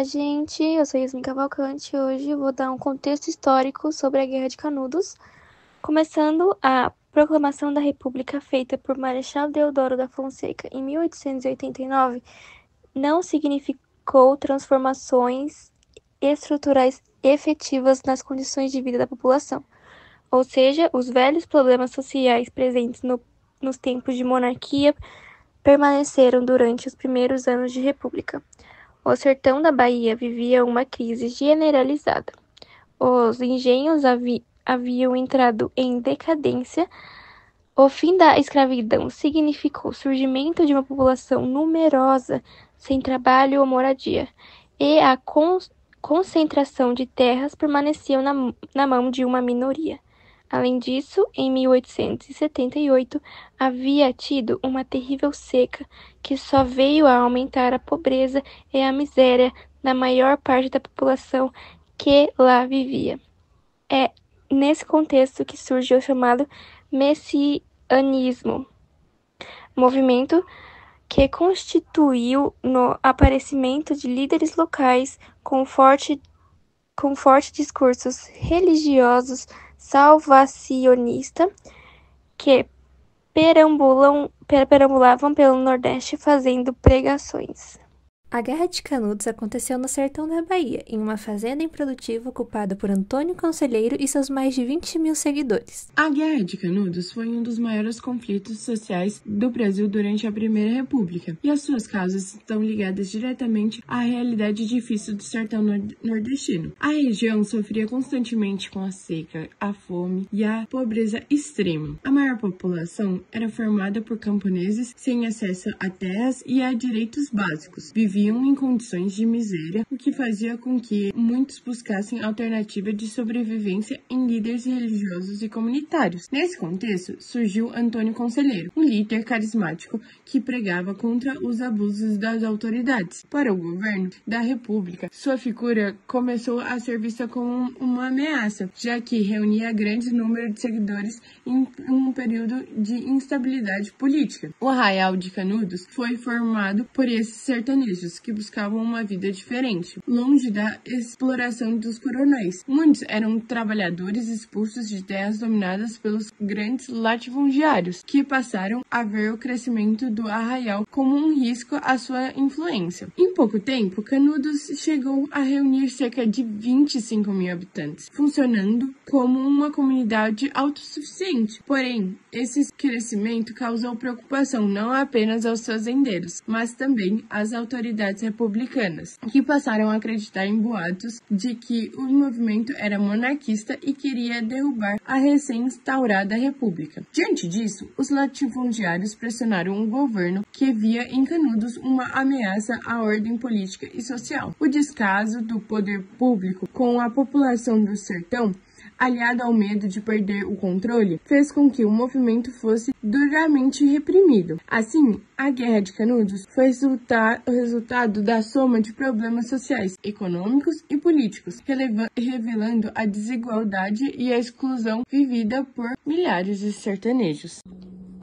Olá, gente! Eu sou Yasmin Cavalcante e hoje eu vou dar um contexto histórico sobre a Guerra de Canudos, começando a proclamação da República feita por Marechal Deodoro da Fonseca em 1889, não significou transformações estruturais efetivas nas condições de vida da população, ou seja, os velhos problemas sociais presentes nos tempos de monarquia permaneceram durante os primeiros anos de República. O sertão da Bahia vivia uma crise generalizada. Os engenhos haviam entrado em decadência. O fim da escravidão significou o surgimento de uma população numerosa, sem trabalho ou moradia, e a concentração de terras permaneciam na mão de uma minoria. Além disso, em 1878, havia tido uma terrível seca que só veio a aumentar a pobreza e a miséria da maior parte da população que lá vivia. É nesse contexto que surge o chamado messianismo, movimento que constituiu no aparecimento de líderes locais com fortes discursos religiosos salvacionista que perambulavam pelo Nordeste fazendo pregações. A Guerra de Canudos aconteceu no sertão da Bahia, em uma fazenda improdutiva ocupada por Antônio Conselheiro e seus mais de 20.000 seguidores. A Guerra de Canudos foi um dos maiores conflitos sociais do Brasil durante a Primeira República, e as suas causas estão ligadas diretamente à realidade difícil do sertão nordestino. A região sofria constantemente com a seca, a fome e a pobreza extrema. A maior população era formada por camponeses sem acesso a terras e a direitos básicos. Viviam em condições de miséria, o que fazia com que muitos buscassem alternativa de sobrevivência em líderes religiosos e comunitários. Nesse contexto, surgiu Antônio Conselheiro, um líder carismático que pregava contra os abusos das autoridades. Para o governo da República, sua figura começou a ser vista como uma ameaça, já que reunia grande número de seguidores em um período de instabilidade política. O Arraial de Canudos foi formado por esses sertanejos que buscavam uma vida diferente, longe da exploração dos coronéis. Muitos eram trabalhadores expulsos de terras dominadas pelos grandes latifundiários, que passaram a ver o crescimento do arraial como um risco à sua influência. Em pouco tempo, Canudos chegou a reunir cerca de 25.000 habitantes, funcionando como uma comunidade autossuficiente. Porém, esse crescimento causou preocupação não apenas aos fazendeiros, mas também às autoridades republicanas, que passaram a acreditar em boatos de que o movimento era monarquista e queria derrubar a recém-instaurada república. Diante disso, os latifundiários pressionaram o governo, que via em Canudos uma ameaça à ordem política e social. O descaso do poder público com a população do sertão, aliado ao medo de perder o controle, fez com que o movimento fosse duramente reprimido. Assim, a Guerra de Canudos foi o resultado da soma de problemas sociais, econômicos e políticos, revelando a desigualdade e a exclusão vivida por milhares de sertanejos.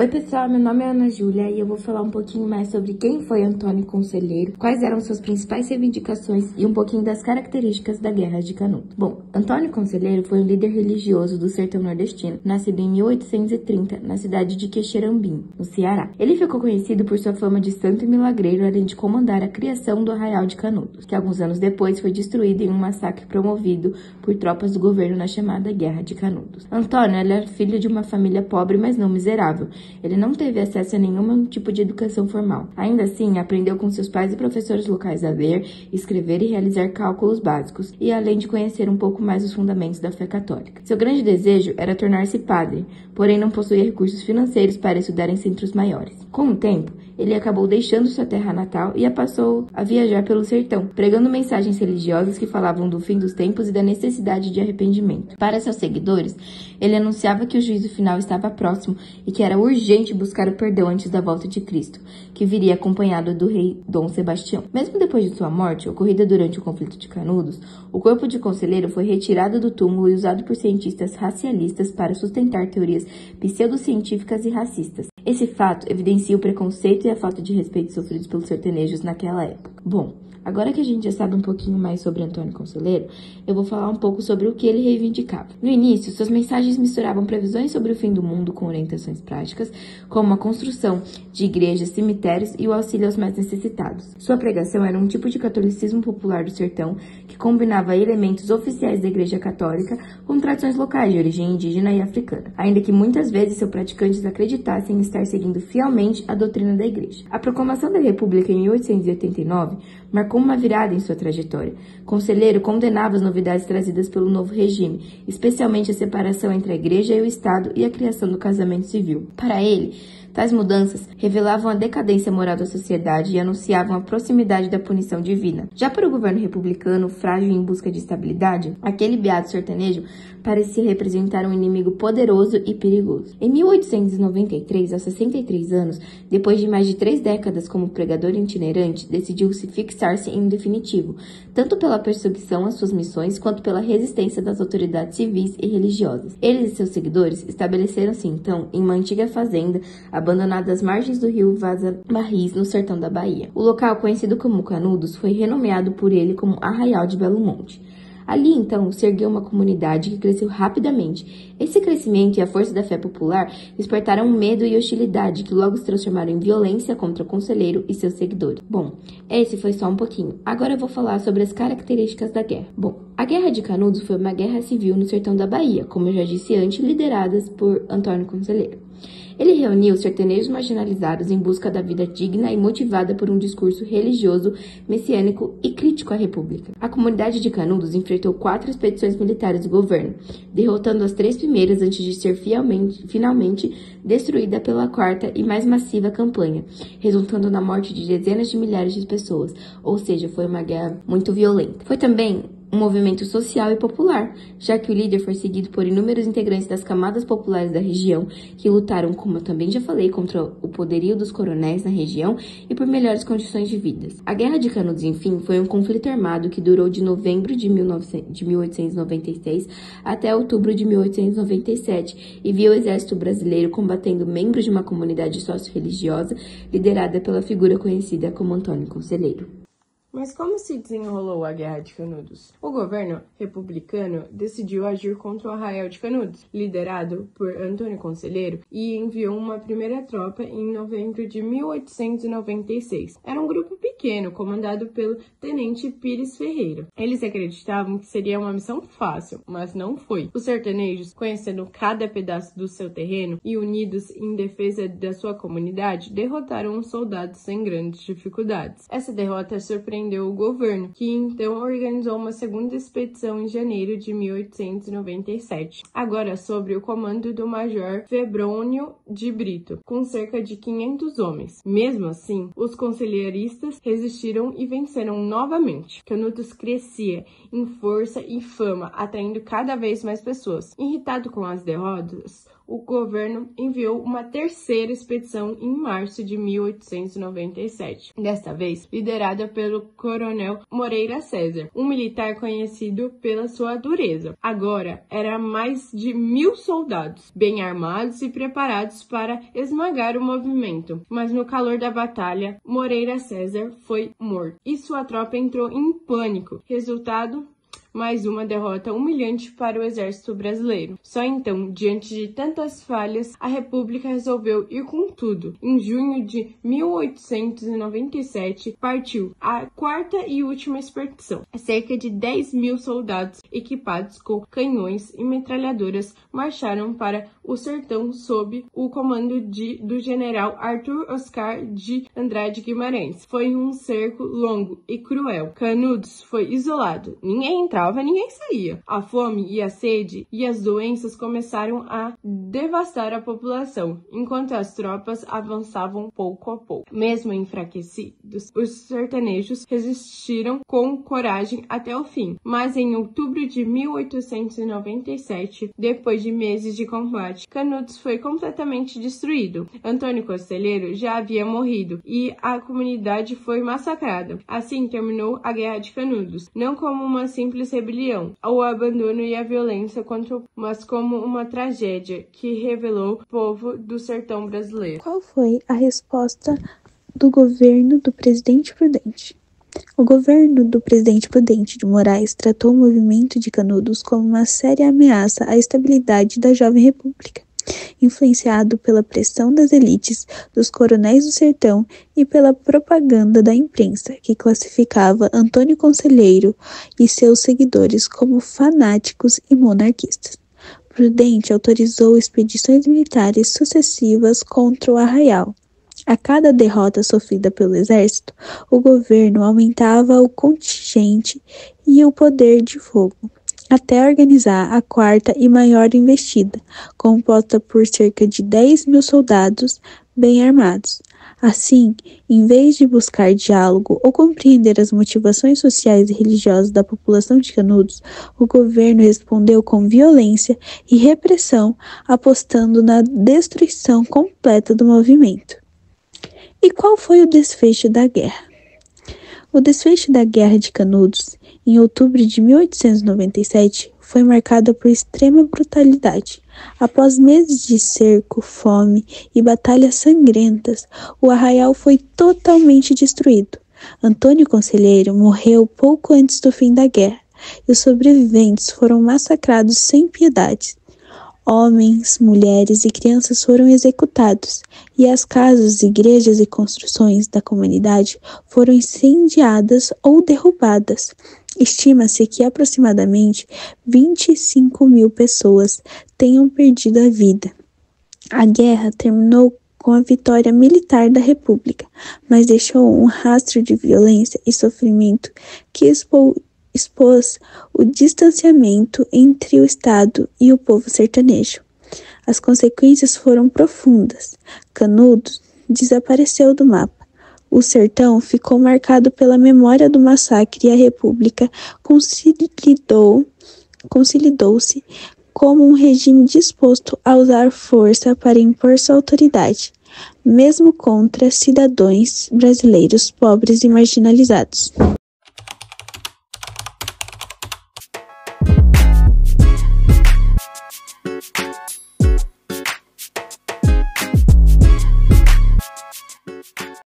Oi pessoal, meu nome é Ana Júlia e eu vou falar um pouquinho mais sobre quem foi Antônio Conselheiro, quais eram suas principais reivindicações e um pouquinho das características da Guerra de Canudos. Bom, Antônio Conselheiro foi um líder religioso do sertão nordestino, nascido em 1830 na cidade de Quixerambim, no Ceará. Ele ficou conhecido por sua fama de santo e milagreiro, além de comandar a criação do Arraial de Canudos, que alguns anos depois foi destruído em um massacre promovido por tropas do governo na chamada Guerra de Canudos. Antônio era filho de uma família pobre, mas não miserável. Ele não teve acesso a nenhum tipo de educação formal. Ainda assim, aprendeu com seus pais e professores locais a ler, escrever e realizar cálculos básicos, e além de conhecer um pouco mais os fundamentos da fé católica. Seu grande desejo era tornar-se padre, porém não possuía recursos financeiros para estudar em centros maiores. Com o tempo, ele acabou deixando sua terra natal e passou a viajar pelo sertão, pregando mensagens religiosas que falavam do fim dos tempos e da necessidade de arrependimento. Para seus seguidores, ele anunciava que o juízo final estava próximo e que era urgente buscar o perdão antes da volta de Cristo, que viria acompanhado do rei Dom Sebastião. Mesmo depois de sua morte, ocorrida durante o conflito de Canudos, o corpo de Conselheiro foi retirado do túmulo e usado por cientistas racialistas para sustentar teorias pseudocientíficas e racistas. Esse fato evidencia o preconceito e a falta de respeito sofridos pelos sertanejos naquela época. Bom, Agora que a gente já sabe um pouquinho mais sobre Antônio Conselheiro, eu vou falar um pouco sobre o que ele reivindicava. No início, suas mensagens misturavam previsões sobre o fim do mundo com orientações práticas, como a construção de igrejas, cemitérios e o auxílio aos mais necessitados. Sua pregação era um tipo de catolicismo popular do sertão que combinava elementos oficiais da Igreja Católica com tradições locais de origem indígena e africana, ainda que muitas vezes seus praticantes acreditassem estar seguindo fielmente a doutrina da Igreja. A proclamação da República em 1889 marcou uma virada em sua trajetória. Conselheiro condenava as novidades trazidas pelo novo regime, especialmente a separação entre a Igreja e o Estado e a criação do casamento civil. Para ele, tais mudanças revelavam a decadência moral da sociedade e anunciavam a proximidade da punição divina. Já para o governo republicano, frágil e em busca de estabilidade, aquele beato sertanejo parecia representar um inimigo poderoso e perigoso. Em 1893, aos 63 anos, depois de mais de 3 décadas como pregador itinerante, decidiu-se fixar-se em definitivo, tanto pela perseguição às suas missões, quanto pela resistência das autoridades civis e religiosas. Ele e seus seguidores estabeleceram-se então em uma antiga fazenda, abandonada às margens do rio Vaza Barris, no sertão da Bahia. O local, conhecido como Canudos, foi renomeado por ele como Arraial de Belo Monte. Ali, então, se ergueu uma comunidade que cresceu rapidamente. Esse crescimento e a força da fé popular despertaram medo e hostilidade, que logo se transformaram em violência contra o conselheiro e seus seguidores. Bom, esse foi só um pouquinho. Agora eu vou falar sobre as características da guerra. Bom, a Guerra de Canudos foi uma guerra civil no sertão da Bahia, como eu já disse antes, lideradas por Antônio Conselheiro. Ele reuniu sertanejos marginalizados em busca da vida digna e motivada por um discurso religioso, messiânico e crítico à República. A comunidade de Canudos enfrentou 4 expedições militares do governo, derrotando as 3 primeiras antes de ser finalmente destruída pela 4ª e mais massiva campanha, resultando na morte de dezenas de milhares de pessoas, ou seja, foi uma guerra muito violenta. Foi também um movimento social e popular, já que o líder foi seguido por inúmeros integrantes das camadas populares da região, que lutaram, como eu também já falei, contra o poderio dos coronéis na região e por melhores condições de vida. A Guerra de Canudos, enfim, foi um conflito armado que durou de novembro de 1896 até outubro de 1897 e viu o exército brasileiro combatendo membros de uma comunidade sócio-religiosa liderada pela figura conhecida como Antônio Conselheiro. Mas como se desenrolou a Guerra de Canudos? O governo republicano decidiu agir contra o Arraial de Canudos, liderado por Antônio Conselheiro, e enviou uma primeira tropa em novembro de 1896. Era um grupo pequeno, comandado pelo tenente Pires Ferreira. Eles acreditavam que seria uma missão fácil, mas não foi. Os sertanejos, conhecendo cada pedaço do seu terreno e unidos em defesa da sua comunidade, derrotaram os soldados sem grandes dificuldades. Essa derrota surpreendeu o governo, que então organizou uma segunda expedição em janeiro de 1897, agora sob o comando do Major Febrônio de Brito, com cerca de 500 homens. Mesmo assim, os conselheiristas resistiram e venceram novamente. Canudos crescia em força e fama, atraindo cada vez mais pessoas. Irritado com as derrotas, o governo enviou uma terceira expedição em março de 1897, desta vez liderada pelo coronel Moreira César, um militar conhecido pela sua dureza. Agora era mais de 1000 soldados, bem armados e preparados para esmagar o movimento, mas no calor da batalha, Moreira César foi morto e sua tropa entrou em pânico. Resultado: mais uma derrota humilhante para o exército brasileiro. Só então, diante de tantas falhas, a República resolveu ir com tudo. Em junho de 1897, partiu a 4ª e última expedição. Cerca de 10.000 soldados equipados com canhões e metralhadoras marcharam para o sertão sob o comando do general Arthur Oscar de Andrade Guimarães. Foi um cerco longo e cruel. Canudos foi isolado. Ninguém entrava, ninguém saía. A fome e a sede e as doenças começaram a devastar a população, enquanto as tropas avançavam pouco a pouco. Mesmo enfraquecidos, os sertanejos resistiram com coragem até o fim. Mas em outubro de 1897, depois de meses de combate, Canudos foi completamente destruído. Antônio Conselheiro já havia morrido e a comunidade foi massacrada. Assim terminou a Guerra de Canudos, não como uma simples rebelião, o abandono e a violência mas como uma tragédia que revelou o povo do sertão brasileiro. Qual foi a resposta do governo do presidente Prudente? O governo do presidente Prudente de Moraes tratou o movimento de Canudos como uma séria ameaça à estabilidade da jovem república, influenciado pela pressão das elites, dos coronéis do sertão e pela propaganda da imprensa, que classificava Antônio Conselheiro e seus seguidores como fanáticos e monarquistas. Prudente autorizou expedições militares sucessivas contra o arraial. A cada derrota sofrida pelo exército, o governo aumentava o contingente e o poder de fogo, até organizar a quarta e maior investida, composta por cerca de 10.000 soldados bem armados. Assim, em vez de buscar diálogo ou compreender as motivações sociais e religiosas da população de Canudos, o governo respondeu com violência e repressão, apostando na destruição completa do movimento. E qual foi o desfecho da guerra? O desfecho da Guerra de Canudos, em outubro de 1897, foi marcado por extrema brutalidade. Após meses de cerco, fome e batalhas sangrentas, o arraial foi totalmente destruído. Antônio Conselheiro morreu pouco antes do fim da guerra, e os sobreviventes foram massacrados sem piedade. Homens, mulheres e crianças foram executados, e as casas, igrejas e construções da comunidade foram incendiadas ou derrubadas. Estima-se que aproximadamente 25.000 pessoas tenham perdido a vida. A guerra terminou com a vitória militar da República, mas deixou um rastro de violência e sofrimento que expôs o distanciamento entre o Estado e o povo sertanejo. As consequências foram profundas. Canudos desapareceu do mapa. O sertão ficou marcado pela memória do massacre e a República consolidou-se como um regime disposto a usar força para impor sua autoridade, mesmo contra cidadãos brasileiros pobres e marginalizados.